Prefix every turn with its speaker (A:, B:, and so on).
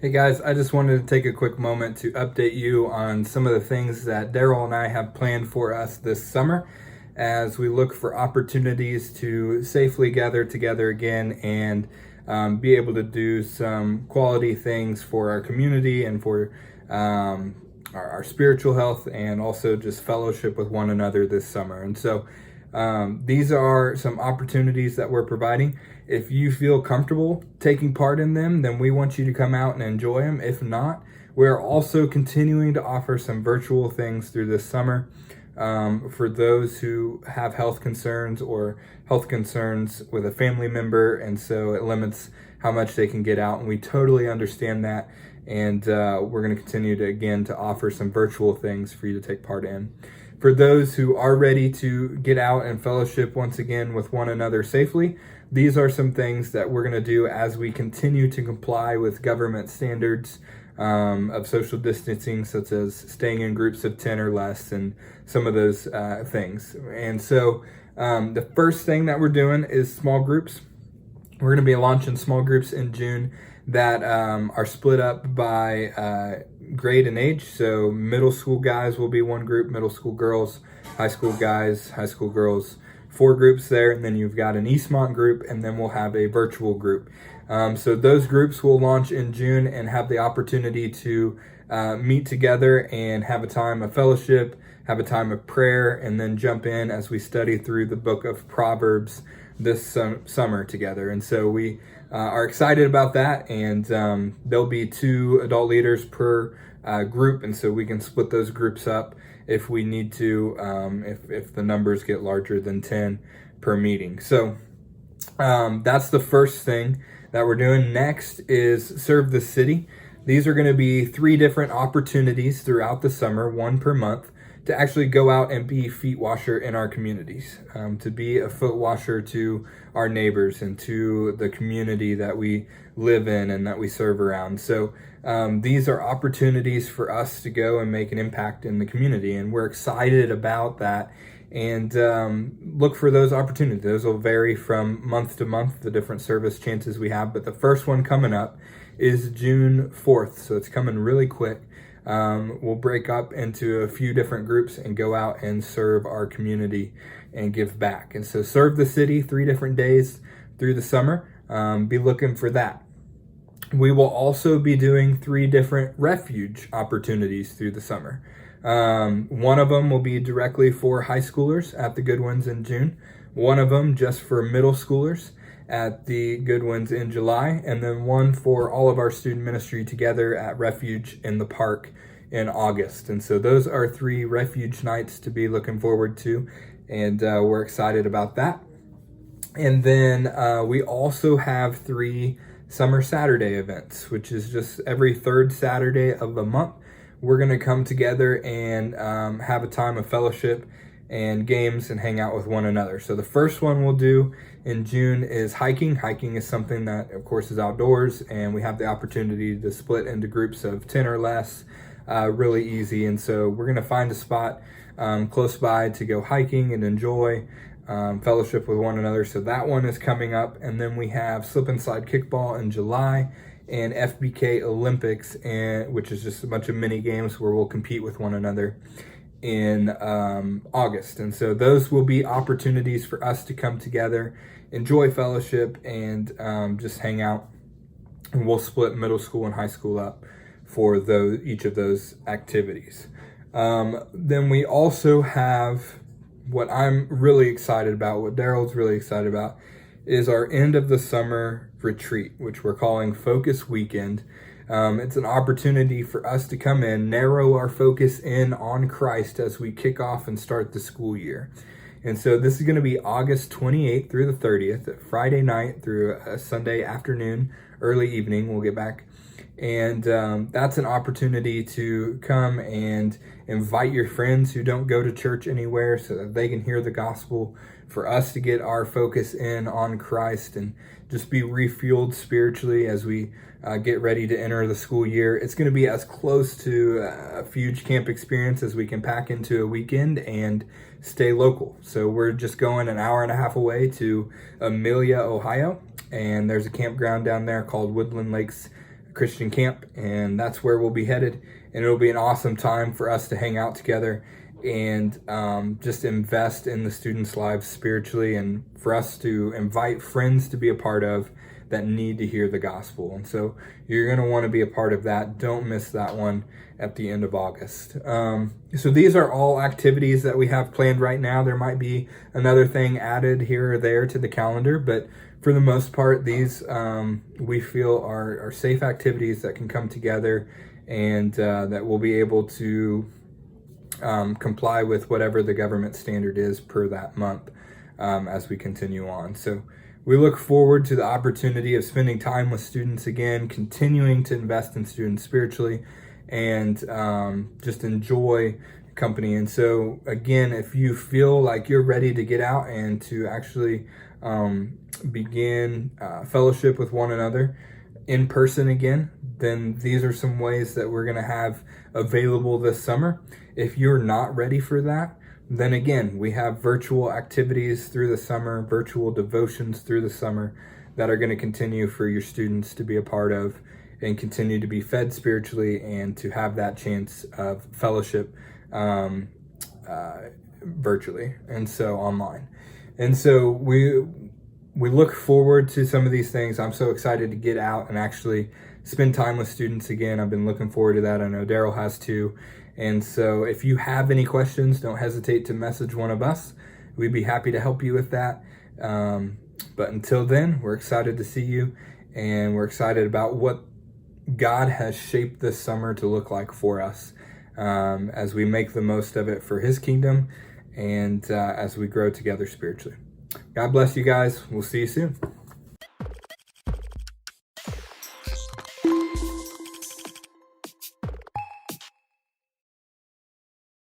A: Hey guys, I just wanted to take a quick moment to update you on some of the things that Daryl and I have planned for us this summer as we look for opportunities to safely gather together again and be able to do some quality things for our community and for our spiritual health and also just fellowship with one another this summer. And so these are some opportunities that we're providing. If you feel comfortable taking part in them, then we want you to come out and enjoy them. If not, we're also continuing to offer some virtual things through this summer for those who have health concerns or health concerns with a family member, and so it limits how much they can get out, and we totally understand that. And we're going to continue to offer some virtual things for you to take part in. For those who are ready to get out and fellowship once again with one another safely, these are some things that we're going to do as we continue to comply with government standards of social distancing, such as staying in groups of 10 or less and some of those things. And so the first thing that we're doing is small groups. We're going to be launching small groups in June that are split up by grade and age. So middle school guys will be one group, middle school girls, high school guys, high school girls, 4 groups there. And then you've got an Eastmont group, and then we'll have a virtual group. So those groups will launch in June and have the opportunity to meet together and have a time of fellowship, have a time of prayer, and then jump in as we study through the book of Proverbs this summer together. And so we are excited about that, and there'll be 2 adult leaders per group, and so we can split those groups up if we need to, if the numbers get larger than 10 per meeting. So that's the first thing that we're doing. Next is Serve the City. These are going to be 3 different opportunities throughout the summer, 1 per month, to actually go out and be feet washer in our communities, to be a foot washer to our neighbors and to the community that we live in and that we serve around. So these are opportunities for us to go and make an impact in the community, and we're excited about that. And look for those opportunities. Those will vary from month to month, the different service chances we have. But the first one coming up is June 4th, so it's coming really quick. We'll break up into a few different groups and go out and serve our community and give back. And so Serve the City, 3 different days through the summer. Be looking for that. We will also be doing 3 different Refuge opportunities through the summer. One of them will be directly for high schoolers at the Good Ones in June. One of them just for middle schoolers at the Good Ones in July, and then one for all of our student ministry together at Refuge in the park in August. And so those are 3 Refuge nights to be looking forward to, and we're excited about that. And then we also have 3 Summer Saturday events, which is just every 3rd Saturday of the month. We're going to come together and have a time of fellowship and games and hang out with one another. So the first one we'll do in June is hiking. Hiking is something that, of course, is outdoors, and we have the opportunity to split into groups of 10 or less really easy. And so we're going to find a spot close by to go hiking and enjoy fellowship with one another. So that one is coming up. And then we have slip and slide kickball in July and FBK Olympics, which is just a bunch of mini games where we'll compete with one another in August. And so those will be opportunities for us to come together, enjoy fellowship, and just hang out. And we'll split middle school and high school up for each of those activities. Then we also have what I'm really excited about, what Daryl's really excited about, is our end of the summer retreat, which we're calling Focus Weekend. It's an opportunity for us to come in, narrow our focus in on Christ as we kick off and start the school year. And so this is going to be August 28th through the 30th, Friday night through a Sunday afternoon, early evening. We'll get back. And that's an opportunity to come and invite your friends who don't go to church anywhere so that they can hear the gospel, for us to get our focus in on Christ and just be refueled spiritually as we get ready to enter the school year. It's going to be as close to a Refuge camp experience as we can pack into a weekend and stay local. So we're just going an hour and a half away to Amelia, Ohio, and there's a campground down there called Woodland Lakes Christian camp, and that's where we'll be headed. And it'll be an awesome time for us to hang out together and just invest in the students' lives spiritually, and for us to invite friends to be a part of that need to hear the gospel. And so you're going to want to be a part of that. Don't miss that one at the end of August. So these are all activities that we have planned right now. There might be another thing added here or there to the calendar, but for the most part, these we feel are safe activities that can come together, and that we'll be able to comply with whatever the government standard is per that month as we continue on. So we look forward to the opportunity of spending time with students again, continuing to invest in students spiritually, and just enjoy company. And so again, if you feel like you're ready to get out and to actually begin fellowship with one another in person again, then these are some ways that we're going to have available this summer. If you're not ready for that, then again, we have virtual activities through the summer, virtual devotions through the summer that are going to continue for your students to be a part of and continue to be fed spiritually and to have that chance of fellowship virtually, and so online. And so we look forward to some of these things. I'm so excited to get out and actually spend time with students again. I've been looking forward to that. I know Daryl has too. And so if you have any questions, don't hesitate to message one of us. We'd be happy to help you with that. But until then, we're excited to see you, and we're excited about what God has shaped this summer to look like for us as we make the most of it for His kingdom, and as we grow together spiritually. God bless you guys. We'll see you soon.